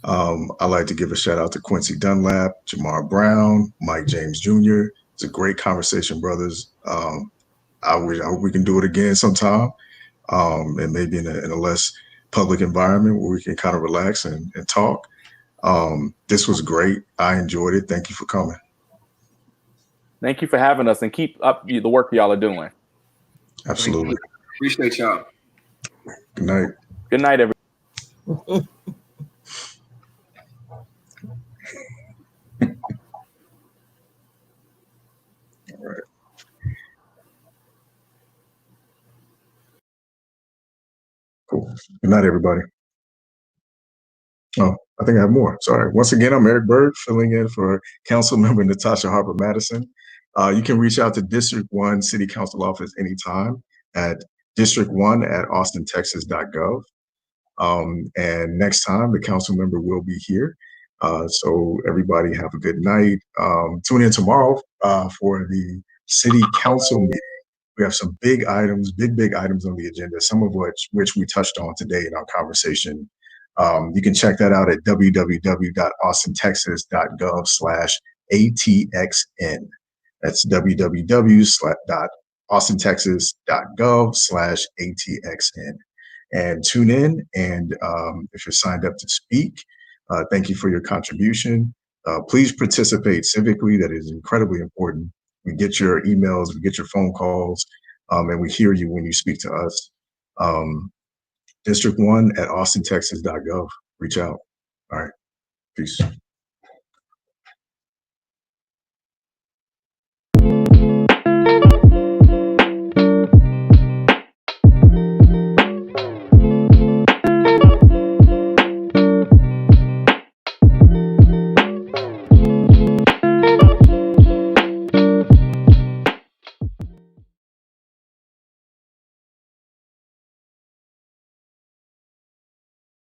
I'd like to give a shout out to Quincy Dunlap, Jamarr Brown, Mike James Jr. It's a great conversation, brothers. I hope we can do it again sometime, and maybe in a less public environment where we can kind of relax and talk. This was great. I enjoyed it. Thank you for coming. Thank you for having us, and keep up the work y'all are doing. Absolutely. Appreciate y'all. Good night. Good night, everyone. All right. Cool. Good night, everybody. Oh, I think I have more. Sorry. Once again, I'm Eric Byrd, filling in for Council Member Tasha Harper-Madison. You can reach out to District 1 City Council office anytime at district1@austintexas.gov. And next time, the council member will be here. So everybody have a good night. Tune in tomorrow for the city council meeting. We have some big items, big items on the agenda, some of which we touched on today in our conversation. You can check that out at www.austintexas.gov/ATXN. That's www.austintexas.gov/ATXN. And tune in. And if you're signed up to speak, thank you for your contribution. Please participate civically. That is incredibly important. We get your emails, we get your phone calls, and we hear you when you speak to us. District1@austintexas.gov. Reach out. All right. Peace.